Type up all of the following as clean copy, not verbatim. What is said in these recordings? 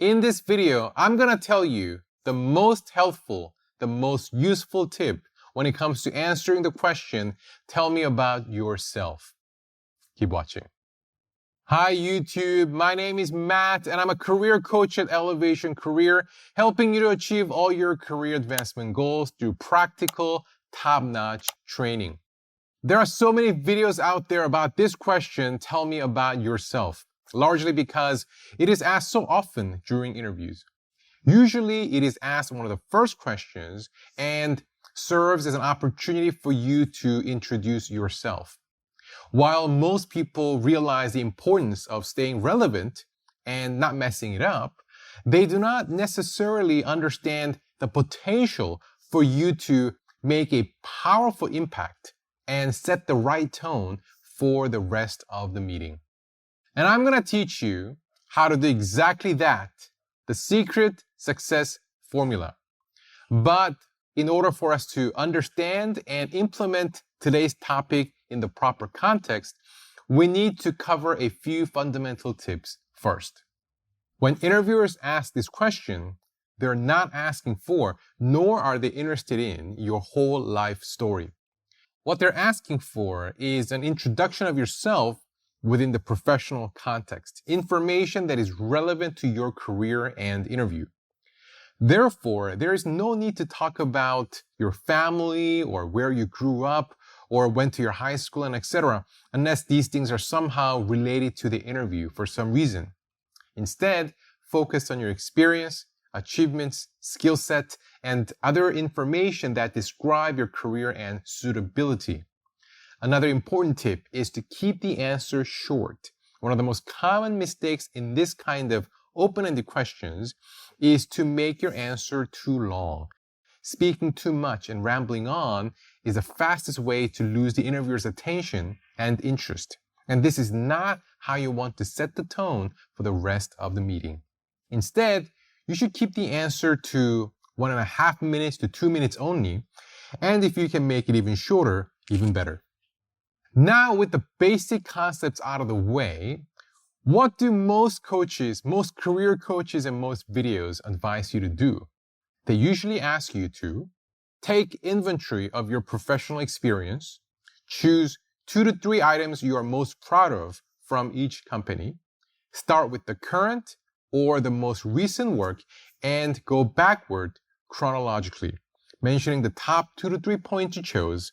In this video, I'm gonna tell you the most helpful, the most useful tip when it comes to answering the question, tell me about yourself. Keep watching. Hi YouTube, my name is Matt and I'm a career coach at Elevation Career, helping you to achieve all your career advancement goals through practical, top-notch training. There are so many videos out there about this question, tell me about yourself, largely because it is asked so often during interviews. Usually it is asked one of the first questions and serves as an opportunity for you to introduce yourself. While most people realize the importance of staying relevant and not messing it up, they do not necessarily understand the potential for you to make a powerful impact and set the right tone for the rest of the meeting. And I'm going to teach you how to do exactly that, the secret success formula. But in order for us to understand and implement today's topic in the proper context, we need to cover a few fundamental tips first. When interviewers ask this question, they're not asking for, nor are they interested in, your whole life story. What they're asking for is an introduction of yourself within the professional context, information that is relevant to your career and interview. Therefore, there is no need to talk about your family or where you grew up or went to your high school and etc., unless these things are somehow related to the interview for some reason. Instead, focus on your experience, achievements, skill set, and other information that describe your career and suitability. Another important tip is to keep the answer short. One of the most common mistakes in this kind of open-ended questions is to make your answer too long. Speaking too much and rambling on is the fastest way to lose the interviewer's attention and interest. And this is not how you want to set the tone for the rest of the meeting. Instead, you should keep the answer to 1.5 minutes to 2 minutes only. And if you can make it even shorter, even better. Now, with the basic concepts out of the way, what do most coaches, most career coaches and most videos advise you to do? They usually ask you to take inventory of your professional experience, choose 2 to 3 items you are most proud of from each company, start with the current or the most recent work, and go backward chronologically, mentioning the top 2 to 3 points you chose,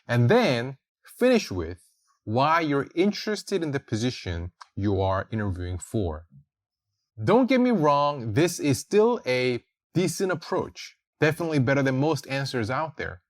and then finish with why you're interested in the position you are interviewing for. Don't get me wrong, this is still a decent approach, definitely better than most answers out there.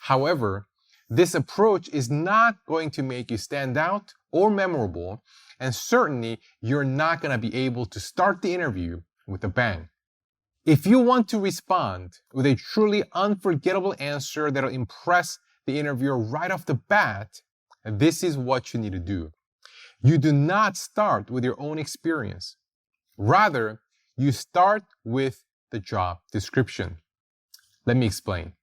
However, this approach is not going to make you stand out or memorable, and certainly you're not going to be able to start the interview with a bang. If you want to respond with a truly unforgettable answer that'll impress the interviewer right off the bat, this is what you need to do. You do not start with your own experience. Rather, you start with the job description. Let me explain.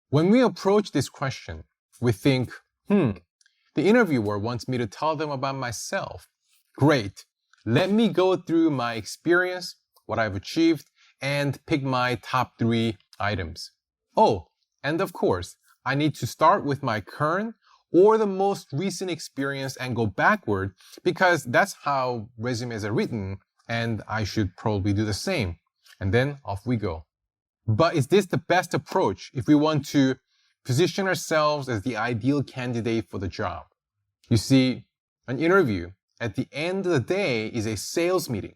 When we approach this question, we think, the interviewer wants me to tell them about myself. Great. Let me go through my experience, what I've achieved, and pick my top 3 items. Oh, and of course, I need to start with my current or the most recent experience and go backward because that's how resumes are written and I should probably do the same. And then off we go. But is this the best approach if we want to position ourselves as the ideal candidate for the job? You see, an interview at the end of the day is a sales meeting.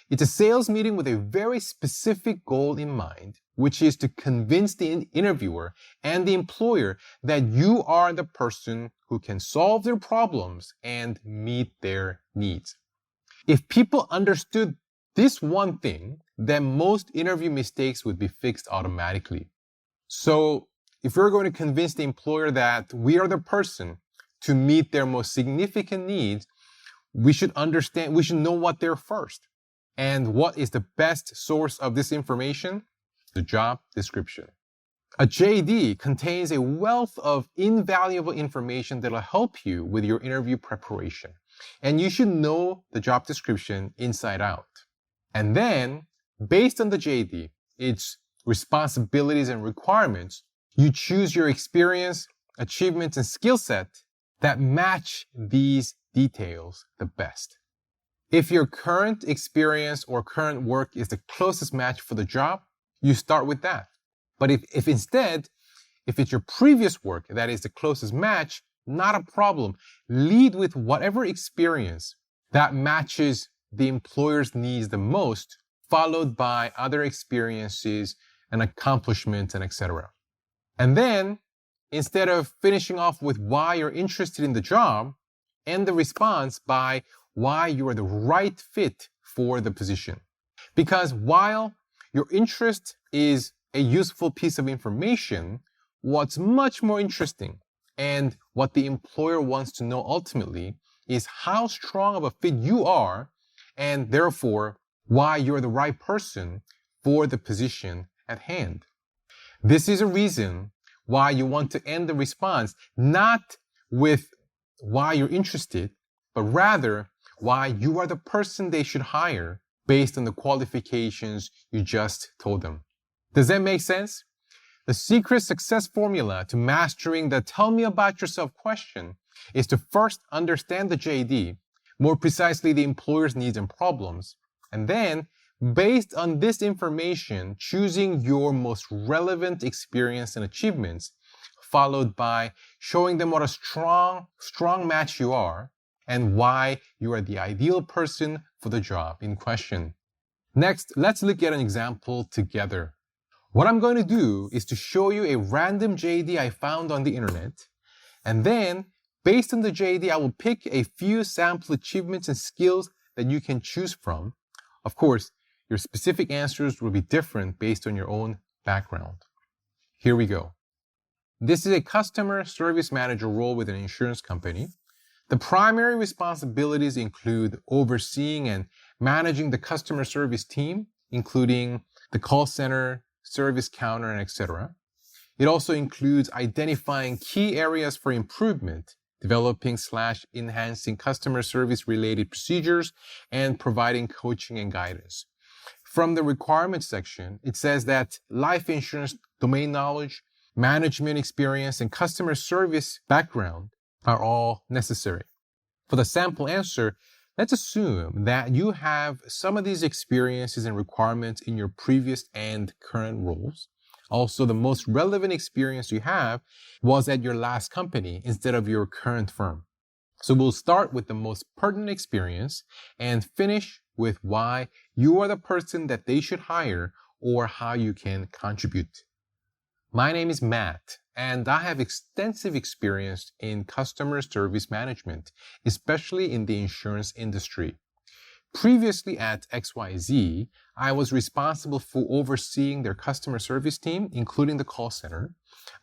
It's a sales meeting with a very specific goal in mind, which is to convince the interviewer and the employer that you are the person who can solve their problems and meet their needs. If people understood this one thing, then most interview mistakes would be fixed automatically. So if we're going to convince the employer that we are the person to meet their most significant needs, we should know what they're first. And what is the best source of this information? The job description. A JD contains a wealth of invaluable information that will help you with your interview preparation. And you should know the job description inside out. And then, based on the JD, its responsibilities and requirements, you choose your experience, achievements, and skill set that match these details the best. If your current experience or current work is the closest match for the job, you start with that. But if instead, if it's your previous work that is the closest match, not a problem. Lead with whatever experience that matches the employer's needs the most, followed by other experiences and accomplishments and etc. And then, instead of finishing off with why you're interested in the job, end the response by why you are the right fit for the position. Because while your interest is a useful piece of information, what's much more interesting and what the employer wants to know ultimately is how strong of a fit you are, and therefore why you're the right person for the position at hand. This is a reason why you want to end the response not with why you're interested, but rather why you are the person they should hire based on the qualifications you just told them. Does that make sense? The secret success formula to mastering the tell me about yourself question is to first understand the JD, more precisely the employer's needs and problems, and then, based on this information, choosing your most relevant experience and achievements, followed by showing them what a strong match you are and why you are the ideal person for the job in question. Next, let's look at an example together. What I'm going to do is to show you a random JD I found on the internet, and then, based on the JD, I will pick a few sample achievements and skills that you can choose from. Of course, your specific answers will be different based on your own background. Here we go. This is a customer service manager role with an insurance company. The primary responsibilities include overseeing and managing the customer service team, including the call center, service counter, and etc. It also includes identifying key areas for improvement, developing/enhancing customer service related procedures, and providing coaching and guidance. From the requirements section, it says that life insurance domain knowledge, management experience, and customer service background are all necessary. For the sample answer, let's assume that you have some of these experiences and requirements in your previous and current roles. Also, the most relevant experience you have was at your last company instead of your current firm. So we'll start with the most pertinent experience and finish with why you are the person that they should hire or how you can contribute. My name is Matt, and I have extensive experience in customer service management, especially in the insurance industry. Previously at XYZ, I was responsible for overseeing their customer service team, including the call center.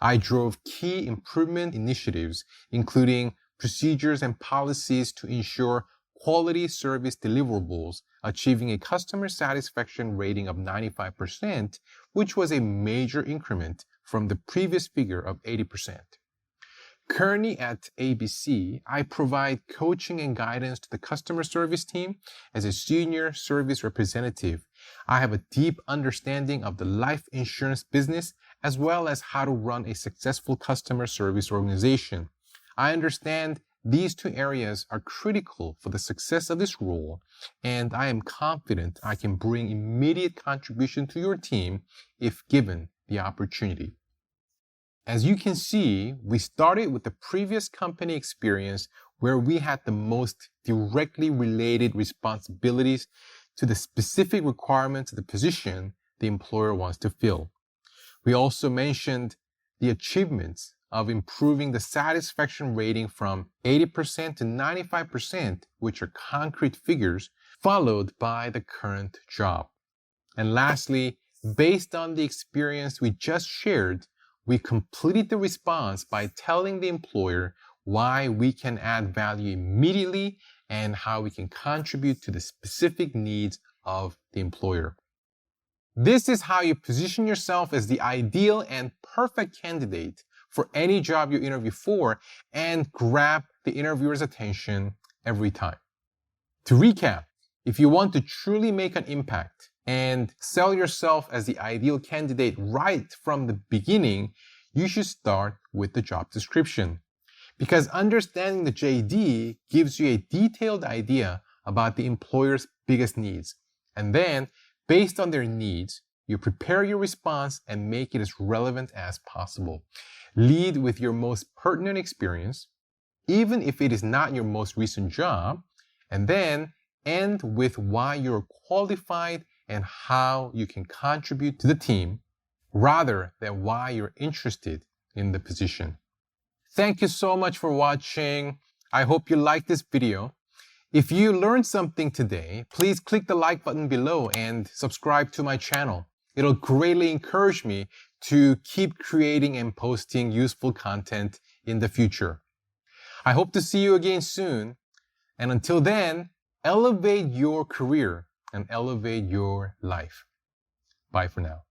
I drove key improvement initiatives, including procedures and policies to ensure quality service deliverables, achieving a customer satisfaction rating of 95%, which was a major increment from the previous figure of 80%. Currently at ABC, I provide coaching and guidance to the customer service team as a senior service representative. I have a deep understanding of the life insurance business as well as how to run a successful customer service organization. I understand these two areas are critical for the success of this role, and I am confident I can bring immediate contribution to your team if given the opportunity. As you can see, we started with the previous company experience where we had the most directly related responsibilities to the specific requirements of the position the employer wants to fill. We also mentioned the achievements of improving the satisfaction rating from 80% to 95%, which are concrete figures, followed by the current job. And lastly, based on the experience we just shared, we completed the response by telling the employer why we can add value immediately and how we can contribute to the specific needs of the employer. This is how you position yourself as the ideal and perfect candidate for any job you interview for and grab the interviewer's attention every time. To recap, If you want to truly make an impact and sell yourself as the ideal candidate right from the beginning, you should start with the job description. Because understanding the JD gives you a detailed idea about the employer's biggest needs. And then, based on their needs, you prepare your response and make it as relevant as possible. Lead with your most pertinent experience, even if it is not your most recent job, and then end with why you're qualified and how you can contribute to the team, rather than why you're interested in the position. Thank you so much for watching. I hope you liked this video. If you learned something today, please click the like button below and subscribe to my channel. It'll greatly encourage me to keep creating and posting useful content in the future. I hope to see you again soon. And until then, elevate your career and elevate your life. Bye for now.